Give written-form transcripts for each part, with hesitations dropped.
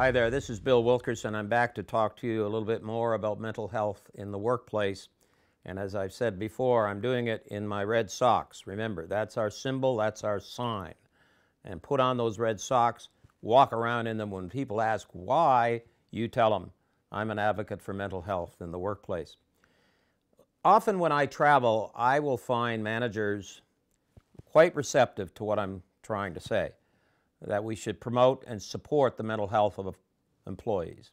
Hi there, this is Bill Wilkerson. I'm back to talk to you a little bit more about mental health in the workplace. And as I've said before, I'm doing it in my red socks. Remember, that's our symbol, that's our sign. And put on those red socks, walk around in them. When people ask why, you tell them, I'm an advocate for mental health in the workplace. Often when I travel, I will find managers quite receptive to what I'm trying to say, that we should promote and support the mental health of employees.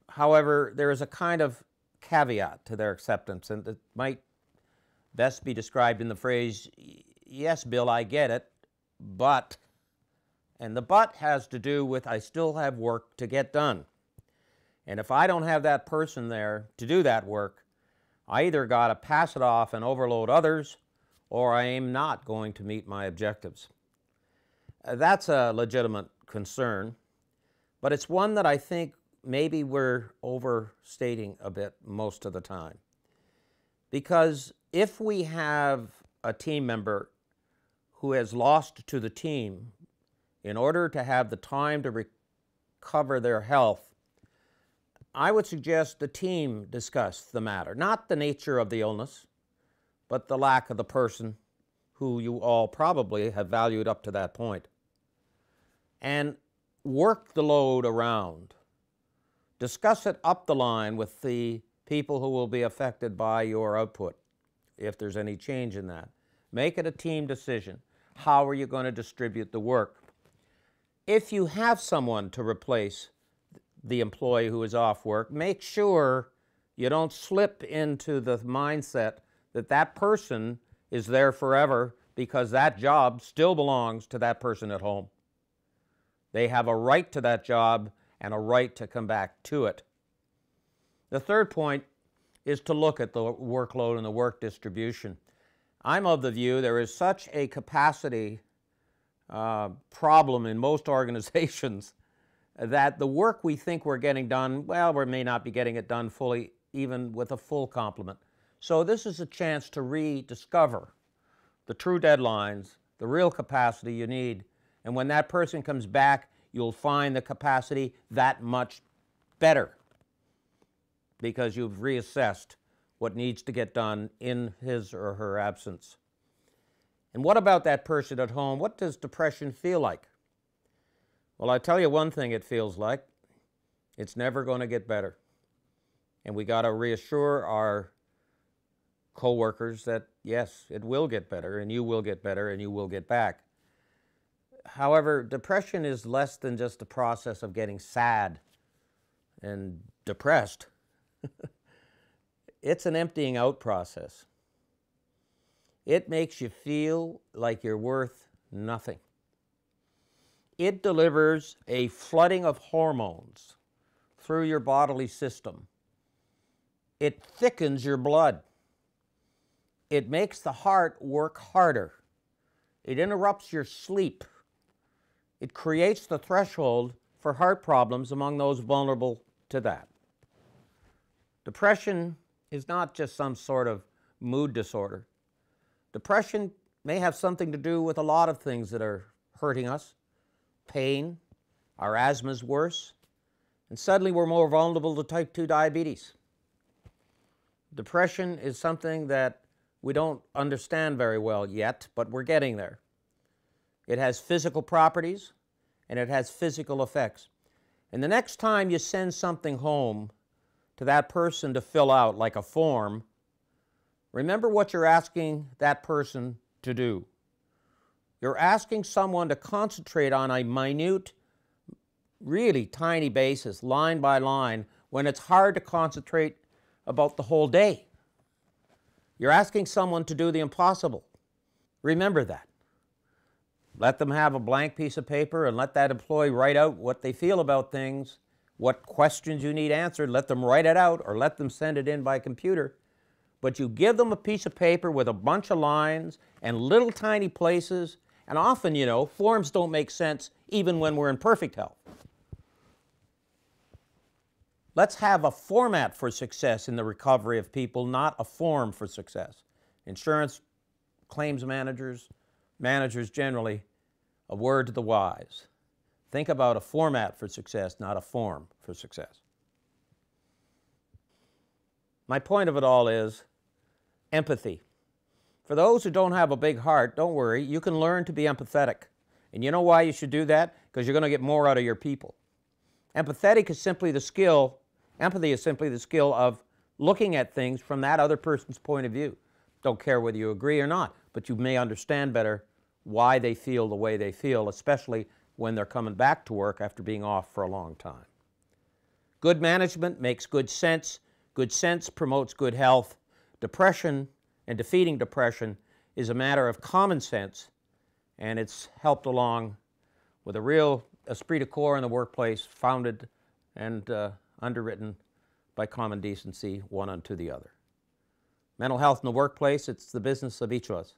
However, there is a kind of caveat to their acceptance, and it might best be described in the phrase, yes, Bill, I get it, but, and the but has to do with I still have work to get done. And if I don't have that person there to do that work, I either got to pass it off and overload others, or I am not going to meet my objectives. That's a legitimate concern, but it's one that I think maybe we're overstating a bit most of the time. Because if we have a team member who has lost to the team in order to have the time to recover their health, I would suggest the team discuss the matter, not the nature of the illness, but the lack of the person who you all probably have valued up to that point. And work the load around. Discuss it up the line with the people who will be affected by your output, if there's any change in that. Make it a team decision. How are you going to distribute the work? If you have someone to replace the employee who is off work, make sure you don't slip into the mindset that that person is there forever because that job still belongs to that person at home. They have a right to that job and a right to come back to it. The third point is to look at the workload and the work distribution. I'm of the view there is such a capacity problem in most organizations that the work we think we're getting done, well, we may not be getting it done fully, even with a full complement. So this is a chance to rediscover the true deadlines, the real capacity you need. And when that person comes back, you'll find the capacity that much better because you've reassessed what needs to get done in his or her absence. And what about that person at home? What does depression feel like? Well, I tell you one thing it feels like. It's never going to get better. And we got to reassure our co-workers that, yes, it will get better, and you will get better, and you will get back. However, depression is less than just a process of getting sad and depressed. It's an emptying out process. It makes you feel like you're worth nothing. It delivers a flooding of hormones through your bodily system. It thickens your blood. It makes the heart work harder. It interrupts your sleep. It creates the threshold for heart problems among those vulnerable to that. Depression is not just some sort of mood disorder. Depression may have something to do with a lot of things that are hurting us. Pain, our asthma's worse, and suddenly we're more vulnerable to type 2 diabetes. Depression is something that we don't understand very well yet, but we're getting there. It has physical properties, and it has physical effects. And the next time you send something home to that person to fill out, like a form, remember what you're asking that person to do. You're asking someone to concentrate on a minute, really tiny basis, line by line, when it's hard to concentrate about the whole day. You're asking someone to do the impossible. Remember that. Let them have a blank piece of paper and let that employee write out what they feel about things, what questions you need answered. Let them write it out or let them send it in by computer. But you give them a piece of paper with a bunch of lines and little tiny places. And often, you know, forms don't make sense even when we're in perfect health. Let's have a format for success in the recovery of people, not a form for success. Insurance claims managers, managers generally, a word to the wise. Think about a format for success, not a form for success. My point of it all is empathy. For those who don't have a big heart, don't worry, you can learn to be empathetic. And you know why you should do that? Because you're going to get more out of your people. Empathy is simply the skill of looking at things from that other person's point of view. Don't care whether you agree or not, but you may understand better why they feel the way they feel, especially when they're coming back to work after being off for a long time. Good management makes good sense. Good sense promotes good health. Depression and defeating depression is a matter of common sense, and it's helped along with a real esprit de corps in the workplace, founded and underwritten by common decency, one unto the other. Mental health in the workplace, it's the business of each of us.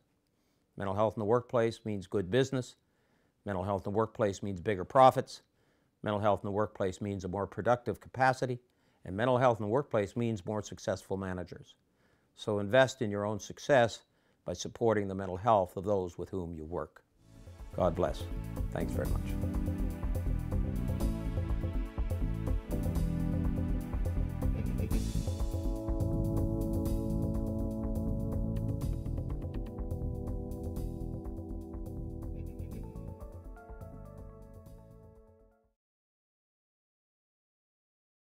Mental health in the workplace means good business. Mental health in the workplace means bigger profits. Mental health in the workplace means a more productive capacity. And mental health in the workplace means more successful managers. So invest in your own success by supporting the mental health of those with whom you work. God bless. Thanks very much.